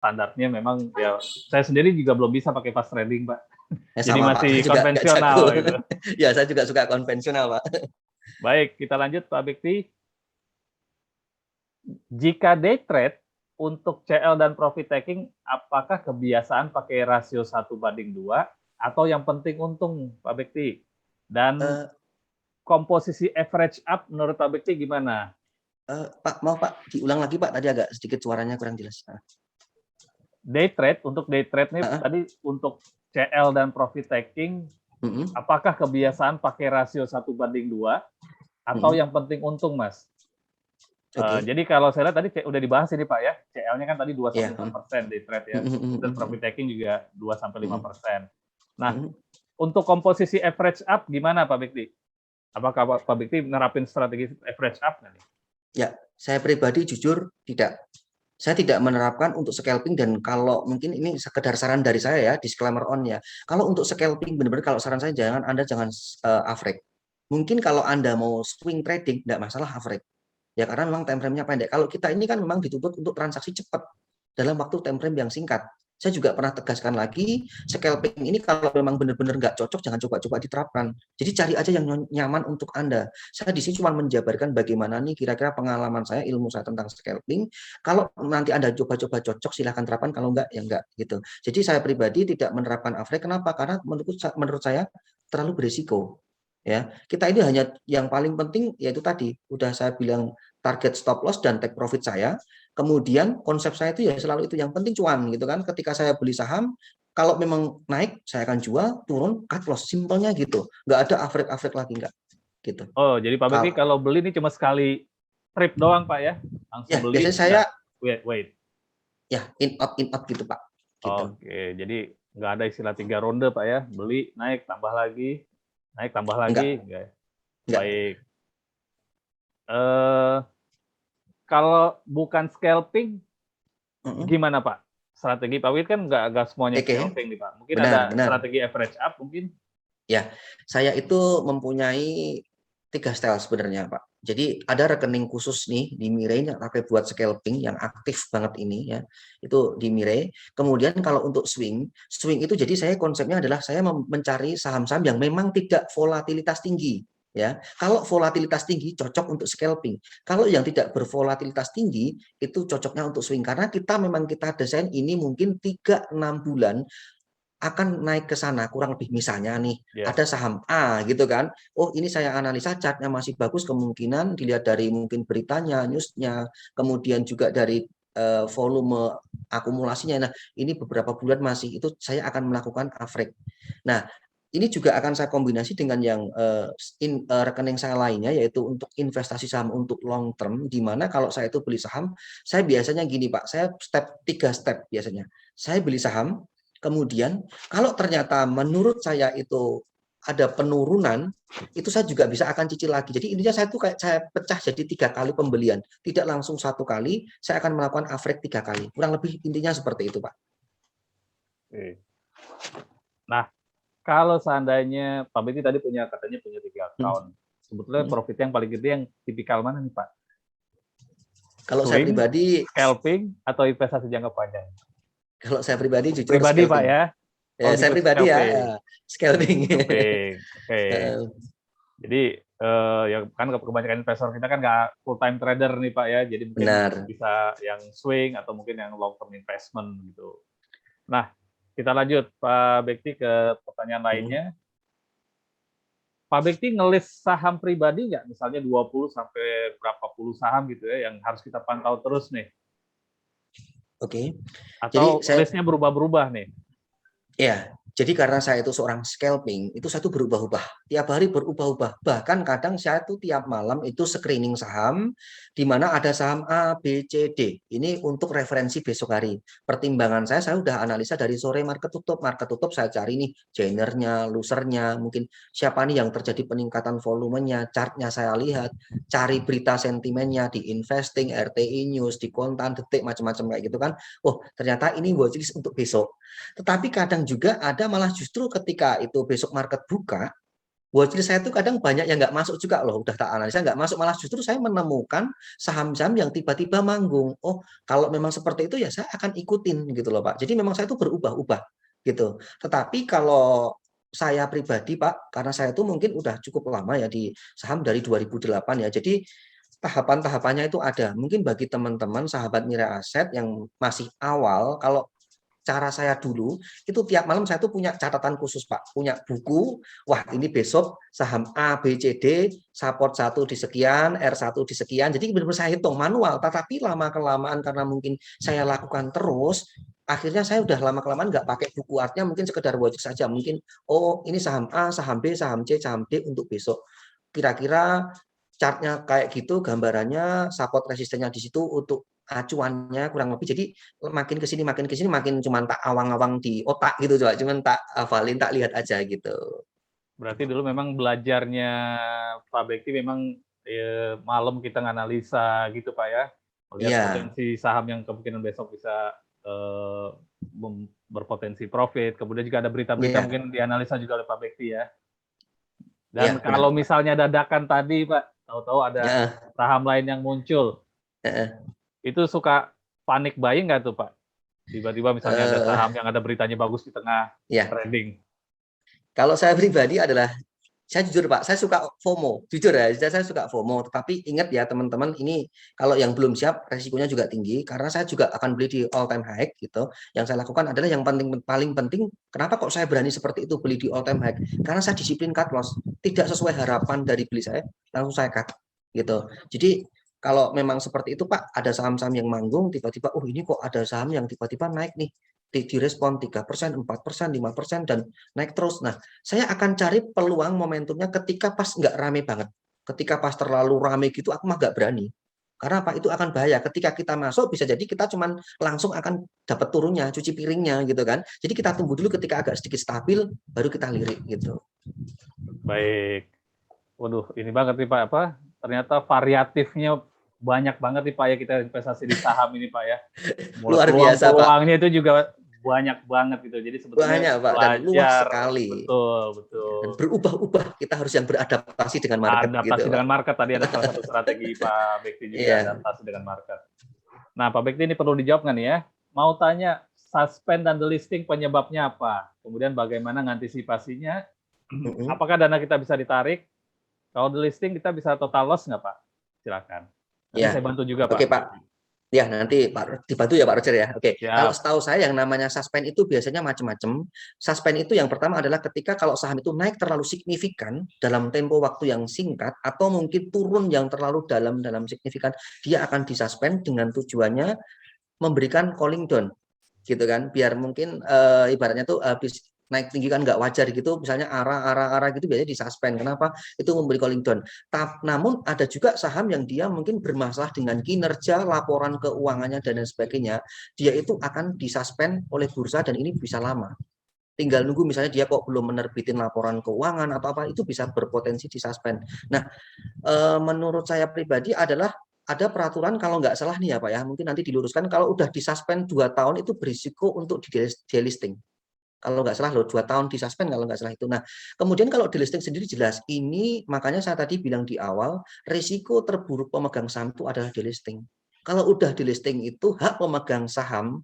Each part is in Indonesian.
standarnya memang ya saya sendiri juga belum bisa pakai fast trading, Pak. Ya, Jadi sama, masih Pak. Saya juga nggak konvensional jago. gitu. Ya, saya juga suka konvensional, Pak. Baik, kita lanjut Pak Bekti. Jika day trade untuk CL dan profit taking, apakah kebiasaan pakai rasio 1:2 atau yang penting untung, Pak Bekti? Dan Eh, komposisi average up menurut Pak Bekti gimana? Pak, mau Pak diulang lagi, Pak. Tadi agak sedikit suaranya kurang jelas. Day trade, untuk day trade nih tadi untuk CL dan profit taking, apakah kebiasaan pakai rasio 1:2 atau yang penting untung, Mas? Jadi kalau saya lihat tadi udah dibahas ini Pak ya, CL-nya kan tadi 2-4% day trade ya, dan profit taking juga 2-5%. Nah, untuk komposisi average up gimana Pak Bekti? Apakah Pak Bekti nerapin strategi average up nggak nih? Ya, saya pribadi jujur tidak. Saya tidak menerapkan untuk scalping, dan kalau mungkin ini sekedar saran dari saya ya, disclaimer on ya. Kalau untuk scalping benar-benar kalau saran saya Anda jangan average. Mungkin kalau Anda mau swing trading tidak masalah average. Ya karena memang time frame-nya pendek. Kalau kita ini kan memang dituntut untuk transaksi cepat dalam waktu time frame yang singkat. Saya juga pernah tegaskan lagi, scalping ini kalau memang benar-benar nggak cocok, jangan coba-coba diterapkan. Jadi cari aja yang nyaman untuk Anda. Saya di sini cuma menjabarkan bagaimana nih kira-kira pengalaman saya, ilmu saya tentang scalping. Kalau nanti Anda coba-coba cocok, silahkan terapkan. Kalau enggak, ya enggak. Gitu. Jadi saya pribadi tidak menerapkan average. Kenapa? Karena menurut saya terlalu berisiko. Ya, kita ini hanya yang paling penting yaitu tadi udah saya bilang target stop loss dan take profit saya. Kemudian konsep saya itu ya selalu itu, yang penting cuan gitu kan. Ketika saya beli saham, kalau memang naik saya akan jual, turun cut loss, simpelnya gitu. Nggak ada average lagi, nggak gitu. Oh, jadi Pak Bekti kalau beli ini cuma sekali trip doang Pak ya, langsung Ya, beli. biasanya saya wait. ya in out gitu Pak. Gitu. Oke, jadi nggak ada istilah 3 ronde Pak ya, beli naik tambah lagi, naik tambah lagi, Enggak. Baik. Kalau bukan scalping, gimana Pak? Strategi Pak Wid kan nggak semuanya scalping nih Pak. Mungkin ada strategi average up mungkin? Ya, saya itu mempunyai 3 style sebenarnya Pak. Jadi ada rekening khusus nih di Mirai yang pakai buat scalping yang aktif banget ini ya. Itu di Mirai. Kemudian kalau untuk swing itu jadi saya konsepnya adalah saya mencari saham-saham yang memang tidak volatilitas tinggi ya. Kalau volatilitas tinggi cocok untuk scalping. Kalau yang tidak bervolatilitas tinggi itu cocoknya untuk swing, karena kita desain ini mungkin 3-6 bulan akan naik ke sana kurang lebih. Misalnya nih ada saham A gitu kan, oh ini saya analisa chartnya masih bagus, kemungkinan dilihat dari mungkin beritanya, newsnya, kemudian juga dari volume akumulasinya. Nah ini beberapa bulan masih, itu saya akan melakukan average. Nah ini juga akan saya kombinasi dengan yang rekening saya lainnya, yaitu untuk investasi saham untuk long term, di mana kalau saya itu beli saham, saya biasanya gini Pak, saya 3 step biasanya. Saya beli saham, kemudian kalau ternyata menurut saya itu ada penurunan, itu saya juga bisa akan cicil lagi. Jadi intinya saya tuh kayak saya pecah jadi 3 kali pembelian, tidak langsung 1 kali. Saya akan melakukan average 3 kali. Kurang lebih intinya seperti itu, Pak. Nah, kalau seandainya Pak Bekti tadi katanya punya 3 account, sebetulnya profit yang paling gede yang tipikal mana nih Pak? Kalau Swing, saya pribadi, scalping, atau investasi jangka panjang? Kalau saya pribadi jujur Pribadi scalping. Pak ya? Ya, saya pribadi ya scalping. Oke. Jadi ya kan kebanyakan investor kita kan nggak full time trader nih Pak ya, jadi mungkin bisa yang swing atau mungkin yang long term investment gitu. Nah, kita lanjut Pak Bekti ke pertanyaan lainnya. Pak Bekti ngelis saham pribadi nggak? Misalnya 20 sampai berapa puluh saham gitu ya yang harus kita pantau terus nih. Oke. Atau listnya berubah-berubah nih? Ya, jadi karena saya itu seorang scalping, itu saya tuh berubah-ubah. Tiap hari berubah-ubah. Bahkan kadang saya tuh tiap malam itu screening saham, di mana ada saham A, B, C, D. Ini untuk referensi besok hari. Pertimbangan saya udah analisa dari sore market tutup. Market tutup saya cari nih, gainernya, losernya, mungkin siapa nih yang terjadi peningkatan volumenya, chartnya saya lihat, cari berita sentimennya di investing, RTI News, di Kontan, Detik, macam-macam kayak gitu kan. Oh, ternyata ini watchlist untuk besok. Tetapi kadang juga ada malah justru ketika itu besok market buka, watchlist saya tuh kadang banyak yang nggak masuk juga loh, udah tak analisa nggak masuk, malah justru saya menemukan saham-saham yang tiba-tiba manggung. Oh, kalau memang seperti itu ya saya akan ikutin gitu loh Pak. Jadi memang saya tuh berubah-ubah gitu. Tetapi kalau saya pribadi Pak, karena saya tuh mungkin udah cukup lama ya di saham dari 2008 ya. Jadi tahapan-tahapannya itu ada. Mungkin bagi teman-teman sahabat Mira Aset yang masih awal, kalau cara saya dulu itu tiap malam saya tuh punya catatan khusus Pak, punya buku. Wah, ini besok saham A, B, C, D, support 1 di sekian, R1 di sekian. Jadi benar-benar saya hitung manual, tetapi lama kelamaan karena mungkin saya lakukan terus, akhirnya saya udah lama kelamaan nggak pakai buku, artinya mungkin sekedar watch saja. Mungkin oh ini saham A, saham B, saham C, saham D untuk besok. Kira-kira chartnya kayak gitu, gambarannya support resistennya di situ untuk acuannya kurang lebih. Jadi makin ke sini makin cuman tak awang-awang di otak gitu coba, cuman tak hafalin, tak lihat aja gitu. Berarti dulu memang belajarnya Pak Bekti memang malam kita nganalisa gitu Pak ya, melihat Iya, potensi saham yang kemungkinan besok bisa berpotensi profit, kemudian juga ada berita-berita iya, mungkin dianalisa juga oleh Pak Bekti ya. iya Dan benar kalau Pak. misalnya dadakan tadi Pak, tahu-tahu ada Heeh, saham lain yang muncul, heeh. itu suka panik buying nggak tuh Pak? Tiba-tiba misalnya ada saham yang ada beritanya bagus di tengah Ya, trading. kalau saya pribadi adalah saya jujur Pak, saya suka FOMO, jujur ya, saya suka FOMO. Tetapi ingat ya teman-teman, ini kalau yang belum siap resikonya juga tinggi karena saya juga akan beli di all time high gitu. Yang saya lakukan adalah yang paling penting, kenapa kok saya berani seperti itu beli di all time high? Karena saya disiplin cut loss, tidak sesuai harapan dari beli saya, langsung saya cut gitu. Jadi kalau memang seperti itu Pak, ada saham-saham yang manggung tiba-tiba, oh ini kok ada saham yang tiba-tiba naik nih, direspon 3%, 4%, 5% dan naik terus. Nah, saya akan cari peluang momentumnya ketika pas nggak rame banget. Ketika pas terlalu rame gitu, aku mah nggak berani. Karena apa? Itu akan bahaya. Ketika kita masuk, bisa jadi kita cuman langsung akan dapat turunnya, cuci piringnya gitu kan. Jadi kita tunggu dulu ketika agak sedikit stabil, baru kita lirik gitu. Baik. Waduh, ini banget nih Pak, apa, ternyata variatifnya banyak banget nih Pak ya kita investasi di saham ini Pak ya. Mulai Luar biasa Pak. peluang-peluangnya itu juga banyak banget gitu. Jadi sebetulnya Banyak Pak, dan luas belajar, sekali. betul, Dan betul. berubah-ubah, kita harus yang beradaptasi dengan market Adaptasi gitu Pak. dengan market tadi ada salah satu strategi Pak Bekti juga Iya, adaptasi dengan market. Nah, Pak Bekti ini perlu dijawab nggak nih ya? Mau tanya suspend dan delisting penyebabnya apa? Kemudian bagaimana mengantisipasinya? mm-mm. Apakah dana kita bisa ditarik? Kalau delisting kita bisa total loss nggak Pak? Silakan. Nanti Ya, saya bantu juga oke Pak. Pak. Ya, nanti Pak dibantu ya Pak Roger ya. Oke, kalau Siap. setahu saya yang namanya suspend itu biasanya macam-macam. Suspend itu yang pertama adalah ketika kalau saham itu naik terlalu signifikan dalam tempo waktu yang singkat atau mungkin turun yang terlalu dalam signifikan, dia akan disuspend dengan tujuannya memberikan calling down gitu kan, biar mungkin ibaratnya tuh habis naik tinggi kan nggak wajar gitu, misalnya arah gitu biasanya disuspend. Kenapa? Itu memberi calling down. Namun ada juga saham yang dia mungkin bermasalah dengan kinerja, laporan keuangannya dan lain sebagainya, dia itu akan disuspend oleh bursa dan ini bisa lama. Tinggal nunggu misalnya dia kok belum menerbitin laporan keuangan atau apa, itu bisa berpotensi disuspend. Nah, menurut saya pribadi adalah ada peraturan kalau nggak salah nih ya Pak ya, mungkin nanti diluruskan, kalau udah disuspend 2 tahun itu berisiko untuk di delisting. Kalau nggak salah loh, 2 tahun disuspend kalau nggak salah itu. Nah, kemudian kalau delisting sendiri jelas, ini makanya saya tadi bilang di awal, risiko terburuk pemegang saham itu adalah delisting. Kalau udah delisting itu hak pemegang saham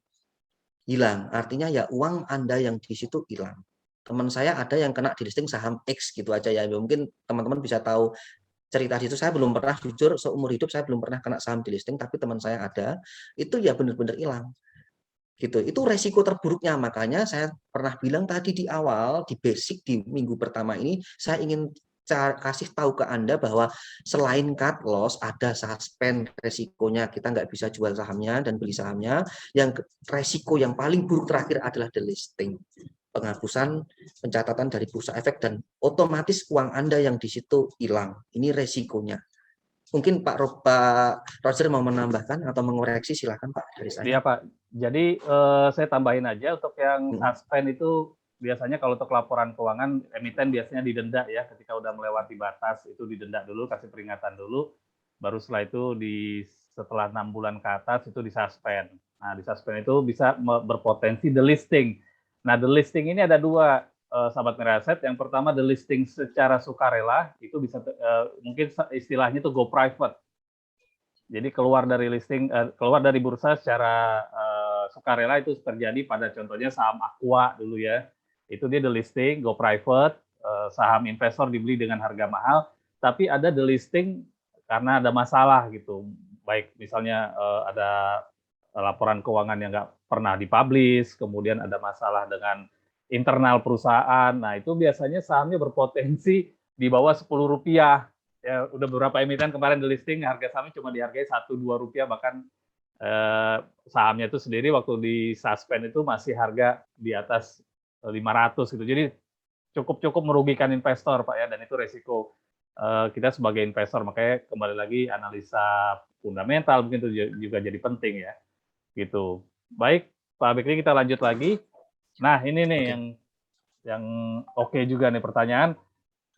hilang, artinya ya uang Anda yang di situ hilang. Teman saya ada yang kena delisting saham X gitu aja ya, mungkin teman-teman bisa tahu cerita di situ. Saya belum pernah, jujur seumur hidup saya belum pernah kena saham delisting, tapi teman saya ada, itu ya benar-benar hilang gitu. Itu resiko terburuknya, makanya saya pernah bilang tadi di awal, di basic di minggu pertama ini, saya ingin kasih tahu ke Anda bahwa selain cut loss ada suspend resikonya, kita nggak bisa jual sahamnya dan beli sahamnya. Yang resiko yang paling buruk terakhir adalah delisting, penghapusan pencatatan dari bursa efek, dan otomatis uang Anda yang di situ hilang. Ini resikonya. Mungkin Pak Roger mau menambahkan atau mengoreksi, silakan Pak dari saya. Iya Pak. Jadi saya tambahin aja untuk yang Hmm. suspend itu biasanya kalau untuk laporan keuangan emiten biasanya didenda ya ketika udah melewati batas itu didenda dulu, kasih peringatan dulu, baru setelah itu setelah 6 bulan ke atas itu disuspend. Nah, disuspend itu bisa berpotensi delisting. Nah, delisting ini ada dua. sahabat Mirae Asset. Yang pertama delisting secara sukarela, itu bisa mungkin istilahnya itu go private. Jadi keluar dari listing, keluar dari bursa secara sukarela itu terjadi pada contohnya saham Aqua dulu ya. Itu dia delisting, go private, saham investor dibeli dengan harga mahal, tapi ada delisting karena ada masalah gitu. Baik misalnya ada laporan keuangan yang nggak pernah dipublish, kemudian ada masalah dengan internal perusahaan. Nah, itu biasanya sahamnya berpotensi di bawah Rp10. Ya, udah beberapa emiten kemarin di listing harga sahamnya cuma dihargai Rp1-2, bahkan sahamnya itu sendiri waktu di suspend itu masih harga di atas 500 gitu. Jadi cukup merugikan investor, Pak ya, dan itu resiko kita sebagai investor. Makanya kembali lagi analisa fundamental mungkin itu juga jadi penting ya. Gitu. Baik, Pak Bekri, kita lanjut lagi. Nah, ini nih yang oke juga nih pertanyaan.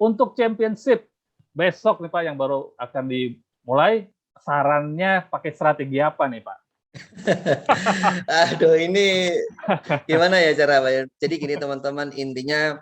Untuk championship besok nih Pak yang baru akan dimulai, sarannya pakai strategi apa nih Pak? Aduh, ini gimana ya cara Pak? Jadi gini teman-teman, intinya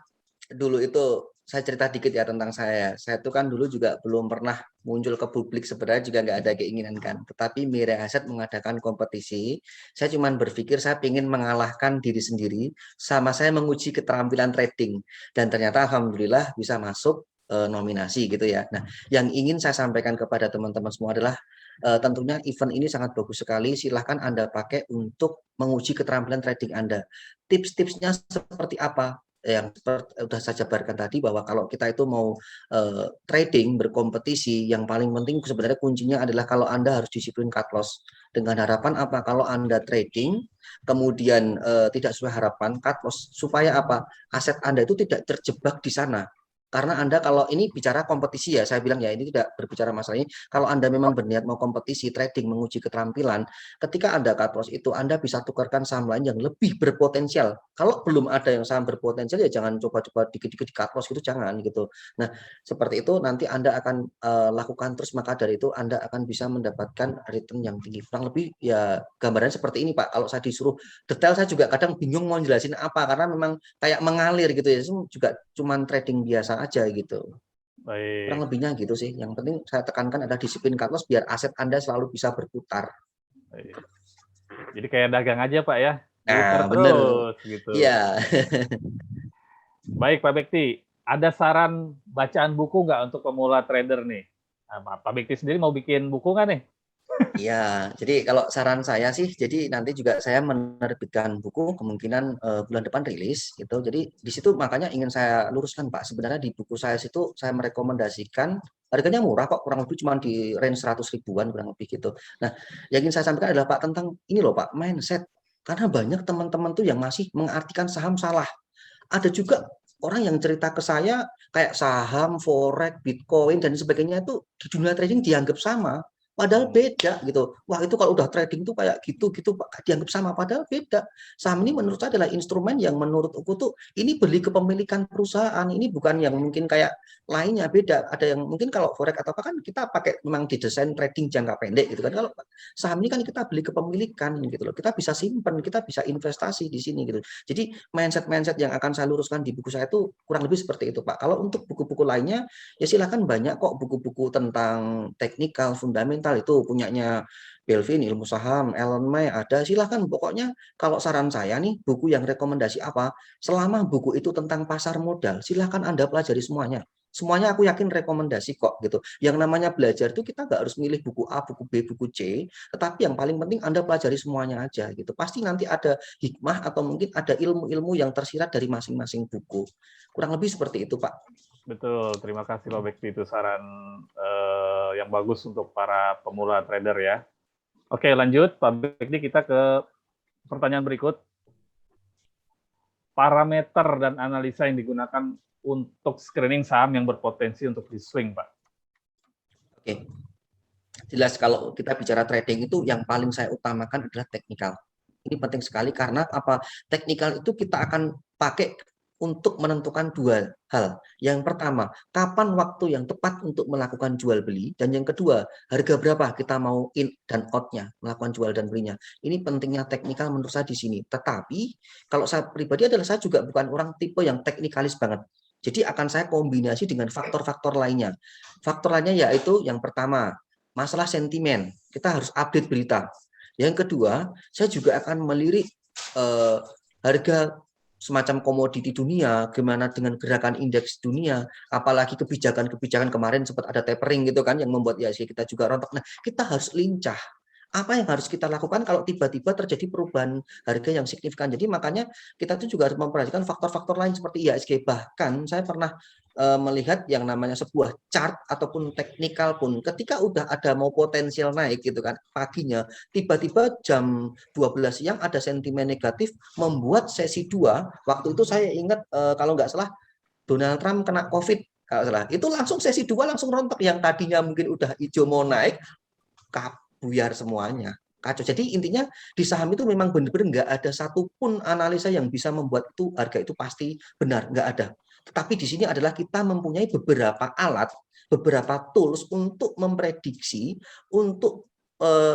dulu itu saya cerita dikit ya tentang saya. Saya itu kan dulu juga belum pernah muncul ke publik, sebenarnya juga nggak ada keinginan kan. Tetapi Mirae Asset mengadakan kompetisi, saya cuma berpikir saya ingin mengalahkan diri sendiri, sama saya menguji keterampilan trading. Dan ternyata alhamdulillah bisa masuk nominasi gitu ya. Nah, yang ingin saya sampaikan kepada teman-teman semua adalah tentunya event ini sangat bagus sekali. Silahkan Anda pakai untuk menguji keterampilan trading Anda. Tips-tipsnya seperti apa? Yang sudah saya jabarkan tadi, bahwa kalau kita itu mau trading, berkompetisi, yang paling penting sebenarnya kuncinya adalah kalau Anda harus disiplin cut loss. Dengan harapan apa? Kalau Anda trading, kemudian tidak sesuai harapan, cut loss. Supaya apa? Aset Anda itu tidak terjebak di sana. Karena Anda kalau ini bicara kompetisi ya, saya bilang ya ini tidak berbicara masalah ini. Kalau Anda memang berniat mau kompetisi, trading, menguji keterampilan, ketika Anda cut loss itu Anda bisa tukarkan saham lain yang lebih berpotensial. Kalau belum ada yang saham berpotensial ya jangan coba-coba dikit-dikit di cut loss gitu, jangan gitu. Nah, seperti itu nanti Anda akan lakukan terus, maka dari itu Anda akan bisa mendapatkan return yang tinggi. Kurang lebih ya gambarannya seperti ini Pak. Kalau saya disuruh detail saya juga kadang bingung mau jelasin apa, karena memang kayak mengalir gitu ya. Itu juga cuman trading biasa aja gitu. Kurang Baik. lebihnya gitu sih. Yang penting saya tekankan ada disiplin cut loss biar aset Anda selalu bisa berputar. Baik. Jadi kayak dagang aja Pak ya, putar Nah, bener. terus gitu. Iya. Baik Pak Bekti, ada saran bacaan buku nggak untuk pemula trader nih? Nah, Pak Bekti sendiri mau bikin buku nggak nih? Iya, jadi kalau saran saya sih, jadi nanti juga saya menerbitkan buku, kemungkinan bulan depan rilis gitu. Jadi di situ makanya ingin saya luruskan Pak, sebenarnya di buku saya situ saya merekomendasikan harganya murah kok, kurang lebih cuma di range 100 ribuan kurang lebih gitu. Nah, yang ingin saya sampaikan adalah Pak tentang ini loh Pak, mindset. Karena banyak teman-teman tuh yang masih mengartikan saham salah. Ada juga orang yang cerita ke saya kayak saham, forex, bitcoin dan sebagainya itu di dunia trading dianggap sama. Padahal beda gitu. Wah itu kalau udah trading tuh kayak gitu-gitu dianggap sama. Padahal beda. Saham ini menurut saya adalah instrumen yang menurut aku tuh ini beli kepemilikan perusahaan. Ini bukan yang mungkin kayak lainnya, beda. Ada yang mungkin kalau forex atau apa kan kita pakai memang didesain trading jangka pendek gitu kan. Kalau saham ini kan kita beli kepemilikan gitu loh. Kita bisa simpan, kita bisa investasi di sini gitu. Jadi mindset-mindset yang akan saya luruskan di buku saya itu kurang lebih seperti itu Pak. Kalau untuk buku-buku lainnya ya silahkan, banyak kok buku-buku tentang teknikal, fundamental itu punyanya Belvin, ilmu saham, Elon May ada, silahkan. Pokoknya kalau saran saya nih, buku yang rekomendasi apa, selama buku itu tentang pasar modal, silahkan Anda pelajari semuanya. Semuanya aku yakin rekomendasi kok gitu. Yang namanya belajar itu kita nggak harus milih buku A, buku B, buku C, tetapi yang paling penting Anda pelajari semuanya aja gitu. Pasti nanti ada hikmah atau mungkin ada ilmu-ilmu yang tersirat dari masing-masing buku. Kurang lebih seperti itu, Pak. Betul, terima kasih Pak Bekti, itu saran yang bagus untuk para pemula trader ya. Oke, lanjut Pak Bekti, kita ke pertanyaan berikut. Parameter dan analisa yang digunakan untuk screening saham yang berpotensi untuk di swing, Pak. Oke. Jelas kalau kita bicara trading itu yang paling saya utamakan adalah teknikal. Ini penting sekali karena apa? Teknikal itu kita akan pakai untuk menentukan dua hal. Yang pertama, kapan waktu yang tepat untuk melakukan jual beli, dan yang kedua, harga berapa kita mau in dan out-nya, melakukan jual dan belinya. Ini pentingnya teknikal menurut saya di sini. Tetapi kalau saya pribadi adalah saya juga bukan orang tipe yang teknikalis banget. Jadi akan saya kombinasi dengan faktor-faktor lainnya. Faktor lainnya yaitu yang pertama, masalah sentimen. Kita harus update berita. Yang kedua, saya juga akan melirik harga semacam komoditi dunia, gimana dengan gerakan indeks dunia, apalagi kebijakan-kebijakan kemarin sempat ada tapering gitu kan yang membuat IHSG kita juga rontok. Nah, kita harus lincah. Apa yang harus kita lakukan kalau tiba-tiba terjadi perubahan harga yang signifikan. Jadi makanya kita tuh juga harus memperhatikan faktor-faktor lain seperti IHSG. Bahkan saya pernah melihat yang namanya sebuah chart ataupun teknikal pun ketika udah ada mau potensial naik gitu kan paginya, tiba-tiba jam 12 siang ada sentimen negatif membuat sesi 2. Waktu itu saya ingat kalau nggak salah Donald Trump kena COVID kalau salah. Itu langsung sesi 2 langsung rontok, yang tadinya mungkin udah hijau mau naik buyar semuanya. Kacau. Jadi intinya di saham itu memang benar-benar nggak ada satupun analisa yang bisa membuat itu harga itu pasti benar, nggak ada. Tetapi di sini adalah kita mempunyai beberapa alat, beberapa tools untuk memprediksi, untuk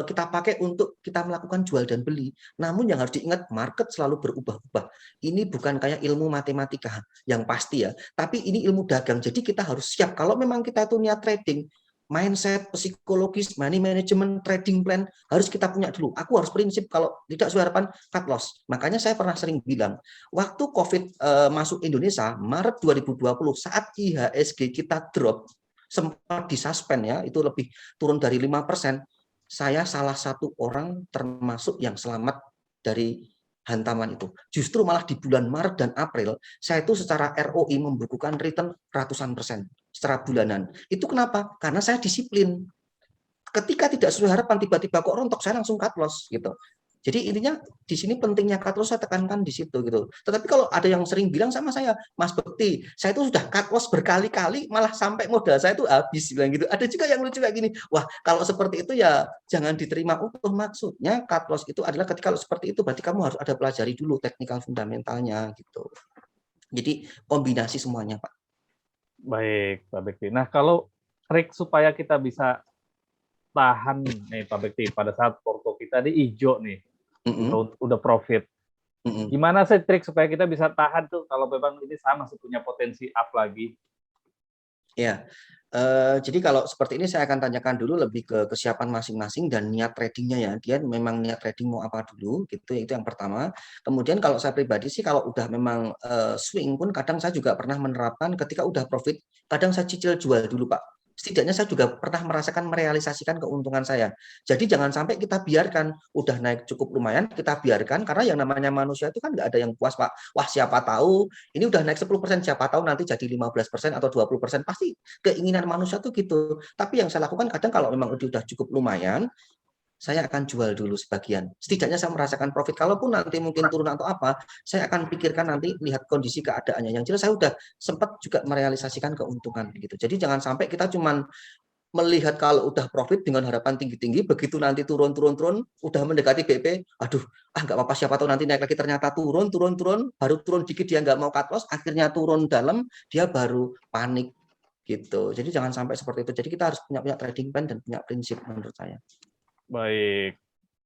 kita pakai untuk kita melakukan jual dan beli. Namun yang harus diingat, market selalu berubah-ubah. Ini bukan kayak ilmu matematika yang pasti ya, tapi ini ilmu dagang. Jadi kita harus siap kalau memang kita itu niat trading, mindset, psikologis, money management, trading plan harus kita punya dulu. Aku harus prinsip kalau tidak sesuai harapan cut loss. Makanya saya pernah sering bilang, waktu COVID masuk Indonesia Maret 2020 saat IHSG kita drop sempat disuspend ya, itu lebih turun dari 5%. Saya salah satu orang termasuk yang selamat dari hantaman itu. Justru malah di bulan Maret dan April, saya itu secara ROI membukukan return ratusan persen secara bulanan. Itu kenapa? Karena saya disiplin. Ketika tidak sesuai harapan, tiba-tiba kok rontok, saya langsung cut loss gitu. Jadi intinya di sini pentingnya cut loss saya tekankan di situ gitu. Tetapi kalau ada yang sering bilang sama saya, Mas Bekti, saya itu sudah cut loss berkali-kali, malah sampai modal saya itu habis bilang gitu. Ada juga yang lucu kayak gini. Wah, kalau seperti itu ya jangan diterima utuh. Maksudnya cut loss itu adalah ketika kalau seperti itu berarti kamu harus ada pelajari dulu teknikal fundamentalnya gitu. Jadi kombinasi semuanya, Pak. Baik, Pak Bekti. Nah, kalau trik supaya kita bisa tahan nih Pak Bekti pada saat porto kita di hijau nih, udah profit. Gimana sih trik supaya kita bisa tahan tuh kalau memang ini sama masih punya potensi up lagi? Ya, jadi kalau seperti ini saya akan tanyakan dulu lebih ke kesiapan masing-masing dan niat tradingnya ya. Dia memang niat trading mau apa dulu gitu, itu yang pertama. Kemudian kalau saya pribadi sih kalau udah memang swing pun kadang saya juga pernah menerapkan ketika udah profit, kadang saya cicil jual dulu Pak. Setidaknya saya juga pernah merasakan merealisasikan keuntungan saya. Jadi jangan sampai kita biarkan udah naik cukup lumayan, kita biarkan karena yang namanya manusia itu kan nggak ada yang puas Pak. Wah siapa tahu ini udah naik 10%, siapa tahu nanti jadi 15% atau 20%. Pasti keinginan manusia tuh gitu. Tapi yang saya lakukan kadang kalau memang udah cukup lumayan, saya akan jual dulu sebagian. Setidaknya saya merasakan profit. Kalaupun nanti mungkin turun atau apa, saya akan pikirkan nanti lihat kondisi keadaannya. Yang jelas saya udah sempat juga merealisasikan keuntungan gitu. Jadi jangan sampai kita cuman melihat kalau udah profit dengan harapan tinggi-tinggi, begitu nanti turun, udah mendekati BP, aduh, nggak apa-apa, siapa tahu nanti naik lagi, ternyata turun, baru turun dikit dia nggak mau cut loss, akhirnya turun dalam, dia baru panik gitu. Jadi jangan sampai seperti itu. Jadi kita harus punya trading plan dan punya prinsip menurut saya. Baik,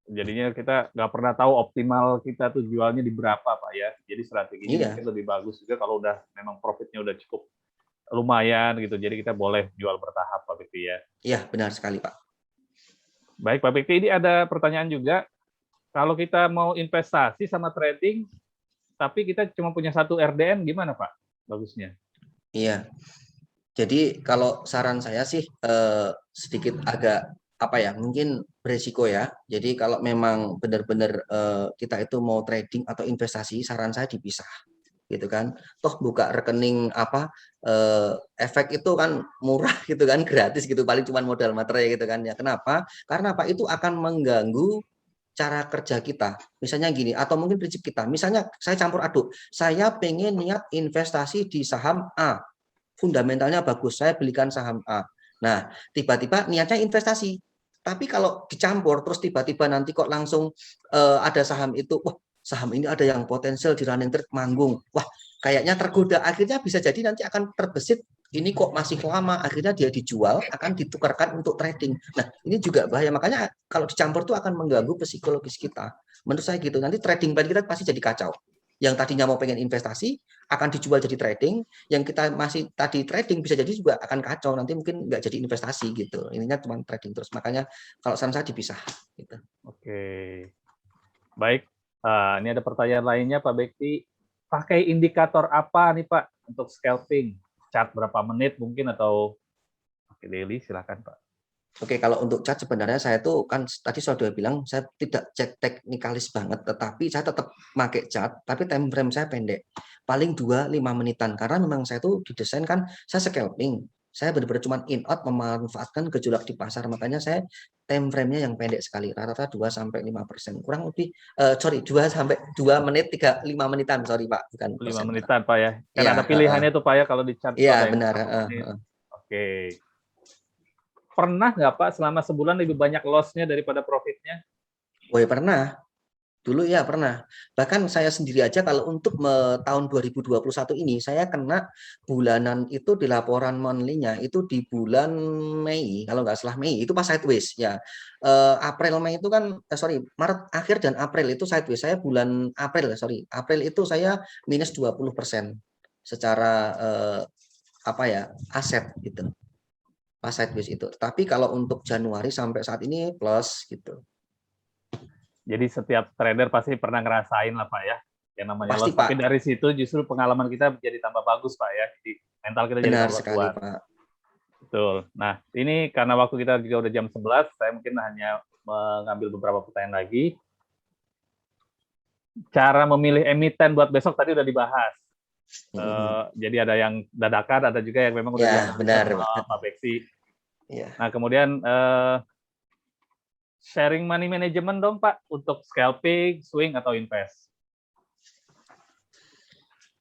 jadinya kita nggak pernah tahu optimal kita tuh jualnya di berapa Pak ya. Jadi strateginya mungkin lebih bagus juga kalau udah memang profitnya udah cukup lumayan gitu. Jadi kita boleh jual bertahap Pak Bekti ya. Iya, benar sekali Pak. Baik Pak Bekti, ini ada pertanyaan juga. Kalau kita mau investasi sama trading, tapi kita cuma punya satu RDN, gimana Pak bagusnya? Iya. Jadi kalau saran saya sih sedikit agak apa ya, mungkin beresiko ya. Jadi kalau memang benar-benar kita itu mau trading atau investasi, saran saya dipisah gitu kan. Toh buka rekening apa efek itu kan murah gitu kan, gratis gitu, paling cuma modal materai gitu kan ya. Kenapa? Karena apa? Itu akan mengganggu cara kerja kita. Misalnya gini, atau mungkin prinsip kita. Misalnya saya campur aduk. Saya pengen niat investasi di saham A, fundamentalnya bagus, saya belikan saham A. Nah, tiba-tiba niatnya investasi. Tapi kalau dicampur, terus tiba-tiba nanti kok langsung ada saham itu, wah saham ini ada yang potensial di running trade manggung. Wah, kayaknya tergoda, akhirnya bisa jadi nanti akan terbesit, ini kok masih lama, akhirnya dia dijual, akan ditukarkan untuk trading. Nah, ini juga bahaya, makanya kalau dicampur tuh akan mengganggu psikologis kita. Menurut saya gitu, nanti trading plan kita pasti jadi kacau. Yang tadinya mau pengen investasi, akan dijual jadi trading, yang kita masih tadi trading bisa jadi juga akan kacau, nanti mungkin nggak jadi investasi gitu. Ininya cuma trading terus, makanya kalau saran saya dipisah. Gitu. Oke, baik. Ini ada pertanyaan lainnya Pak Bekti. Pakai indikator apa nih Pak untuk scalping? Chart berapa menit mungkin atau pakai daily? Silakan Pak. Oke, kalau untuk chart sebenarnya saya tuh kan tadi sudah bilang saya tidak cek teknikalis banget, tetapi saya tetap pakai chart, tapi time frame saya pendek, paling 2-5 menitan, karena memang saya tuh didesain kan, saya scalping, saya benar-benar cuma in out memanfaatkan gejolak di pasar, makanya saya time frame-nya yang pendek sekali, rata-rata 2-5%, kurang lebih, 2-2 menit, 5 menitan, sorry Pak, bukan 5 persen. menitan Pak ya, kan Iya, ada pilihannya tuh Pak ya, kalau di chart itu iya ada yang benar. 1 menit. Oke. Pernah nggak Pak selama sebulan lebih banyak loss-nya daripada profit-nya? Oh ya pernah. Dulu ya pernah. Bahkan saya sendiri aja kalau untuk tahun 2021 ini saya kena bulanan itu di laporan monthly-nya itu di bulan Mei, kalau nggak salah Mei itu pas sideways ya. April Mei itu kan sorry Maret akhir dan April itu sideways. Saya bulan April sorry April itu saya minus 20% secara apa ya aset gitu pas sideways itu. Tapi kalau untuk Januari sampai saat ini plus gitu. Jadi setiap trader pasti pernah ngerasain lah Pak ya, yang namanya Pasti loss. Tapi Pak, dari situ justru pengalaman kita menjadi tambah bagus Pak ya, jadi mental kita jadi benar tambah sekali kuat. Pak. Betul. Nah, ini karena waktu kita juga udah jam 11, saya mungkin hanya mengambil beberapa pertanyaan lagi. Cara memilih emiten buat besok tadi udah dibahas. Jadi ada yang dadakan, ada juga yang memang udah Ya, dianalisa benar, sama Pak. Pak Beksi. Ya. Nah, kemudian sharing money management dong Pak, untuk scalping, swing, atau invest.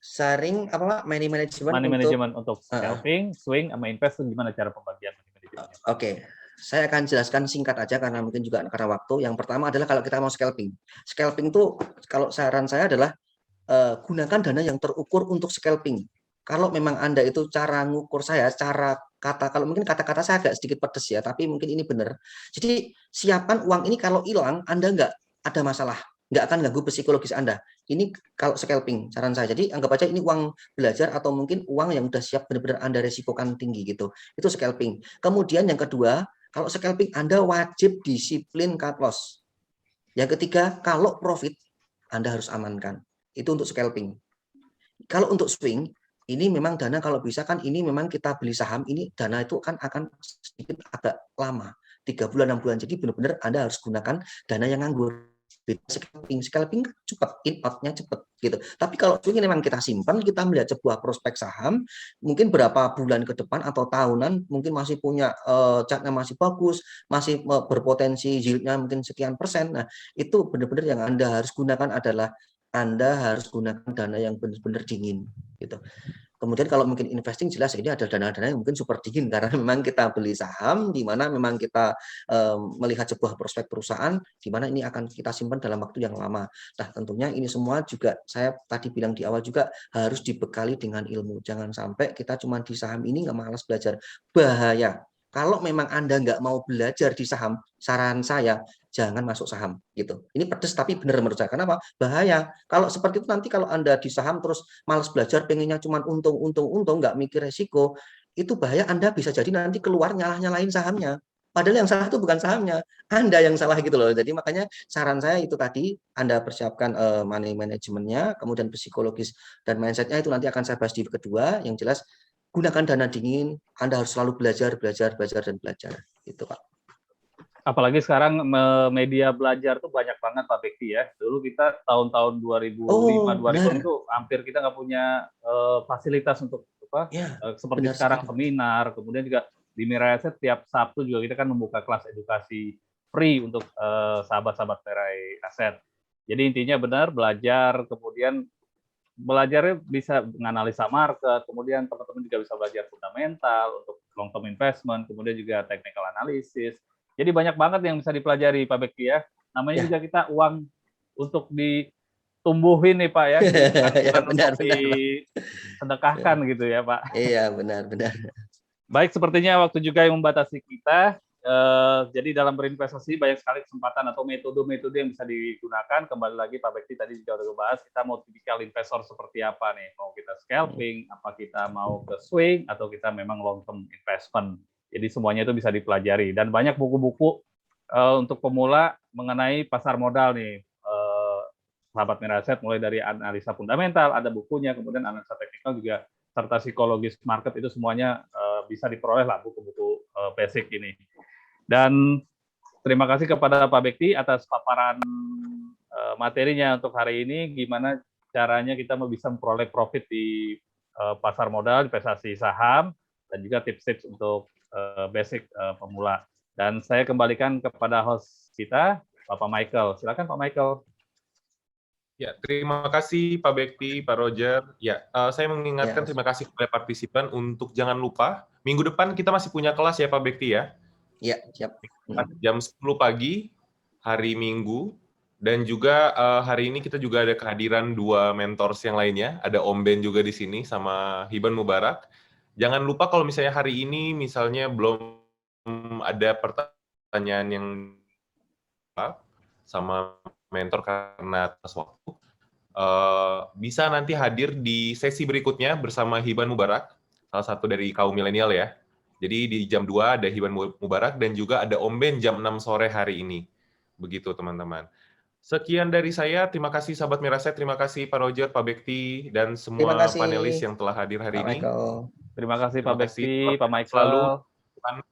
Sharing apa Pak? Money management Money untuk management untuk scalping, swing, sama invest itu gimana cara pembagian money managementnya Pak? Oke. Saya akan jelaskan singkat aja karena mungkin juga karena waktu. Yang pertama adalah kalau kita mau scalping. Scalping itu kalau saran saya adalah gunakan dana yang terukur untuk scalping. Kalau memang Anda itu cara ngukur saya, cara kata, kalau mungkin kata-kata saya agak sedikit pedes ya, tapi mungkin ini benar. Jadi siapkan uang ini kalau hilang, Anda nggak ada masalah. Nggak akan ganggu psikologis Anda. Ini kalau scalping, saran saya. Jadi anggap aja ini uang belajar atau mungkin uang yang udah siap benar-benar Anda resikokan tinggi gitu. Itu scalping. Kemudian yang kedua, kalau scalping Anda wajib disiplin cut loss. Yang ketiga, kalau profit Anda harus amankan. Itu untuk scalping. Kalau untuk swing, ini memang dana kalau bisa kan ini memang kita beli saham, ini dana itu kan akan sedikit agak lama. 3 bulan, 6 bulan. Jadi benar-benar Anda harus gunakan dana yang nganggur. Scalping cepat, in out-nya cepat gitu. Tapi kalau swing memang kita simpan, kita melihat sebuah prospek saham, mungkin berapa bulan ke depan atau tahunan, mungkin masih punya chartnya masih bagus, masih berpotensi yieldnya mungkin sekian persen. Nah, itu benar-benar yang Anda harus gunakan adalah anda harus gunakan dana yang benar-benar dingin gitu. Kemudian kalau mungkin investing jelas ini ada dana-dana yang mungkin super dingin karena memang kita beli saham di mana memang kita melihat sebuah prospek perusahaan di mana ini akan kita simpan dalam waktu yang lama. Nah, tentunya ini semua juga saya tadi bilang di awal juga harus dibekali dengan ilmu. Jangan sampai kita cuma di saham ini nggak malas belajar. Bahaya. Kalau memang Anda nggak mau belajar di saham, saran saya jangan masuk saham gitu. Ini pedes tapi benar menurut saya. Kenapa? Bahaya. Kalau seperti itu nanti kalau Anda di saham terus malas belajar, pengennya cuma untung, nggak mikir resiko, itu bahaya. Anda bisa jadi nanti keluar nyalah-nyalahin sahamnya. Padahal yang salah itu bukan sahamnya, Anda yang salah gitu loh. Jadi makanya saran saya itu tadi, Anda persiapkan money manajemennya, kemudian psikologis dan mindsetnya itu nanti akan saya bahas di kedua. Yang jelas gunakan dana dingin, Anda harus selalu belajar, dan belajar. Gitu Pak. Apalagi sekarang media belajar tuh banyak banget Pak Bekti ya. Dulu kita tahun-tahun 2005-2006 tuh hampir kita nggak punya fasilitas untuk apa? Ya, seperti sekarang sekali. seminar, kemudian juga di Mirai Aset tiap Sabtu juga kita kan membuka kelas edukasi free untuk sahabat-sahabat Mirai Aset. Jadi intinya benar belajar, kemudian belajarnya bisa menganalisa market, kemudian teman-teman juga bisa belajar fundamental untuk long term investment, kemudian juga technical analysis. Jadi banyak banget yang bisa dipelajari Pak Bekti ya. Namanya juga kita uang untuk tumbuhin nih Pak ya, Ya, bukan untuk disedekahkan gitu ya Pak. Iya, benar-benar. Baik, sepertinya waktu juga yang membatasi kita. Jadi dalam berinvestasi banyak sekali kesempatan atau metode-metode yang bisa digunakan. Kembali lagi Pak Bekti tadi juga udah bahas, kita mau tipikal investor seperti apa nih? Mau kita scalping, apa kita mau ke swing, atau kita memang long term investment. Jadi semuanya itu bisa dipelajari. Dan banyak buku-buku untuk pemula mengenai pasar modal nih. Sahabat Miraset, mulai dari analisa fundamental, ada bukunya, kemudian analisa teknikal juga, serta psikologis market, itu semuanya bisa diperoleh lah buku-buku basic ini. Dan terima kasih kepada Pak Bekti atas paparan materinya untuk hari ini, gimana caranya kita bisa memperoleh profit di pasar modal, investasi saham, dan juga tips-tips untuk basic pemula. Dan saya kembalikan kepada host kita, Bapak Michael. Silakan Pak Michael. Ya, terima kasih Pak Bekti, Pak Roger. Ya, saya mengingatkan terima kasih kepada partisipan untuk jangan lupa, minggu depan kita masih punya kelas ya Pak Bekti ya? Iya, siap. Jam 10 pagi, hari Minggu, dan juga hari ini kita juga ada kehadiran 2 mentors yang lainnya, ada Om Ben juga di sini sama Hiban Mubarak. Jangan lupa kalau misalnya hari ini misalnya belum ada pertanyaan yang sama mentor karena atas waktu, bisa nanti hadir di sesi berikutnya bersama Hiban Mubarak, salah satu dari kaum milenial ya. Jadi di jam 2 ada Hiban Mubarak dan juga ada Om Ben jam 6 sore hari ini. Begitu teman-teman. Sekian dari saya, terima kasih sahabat Miraset, terima kasih Pak Roger, Pak Bekti, dan semua panelis yang telah hadir hari ini. Terima kasih Pak Bekti, Pak Michael. Selalu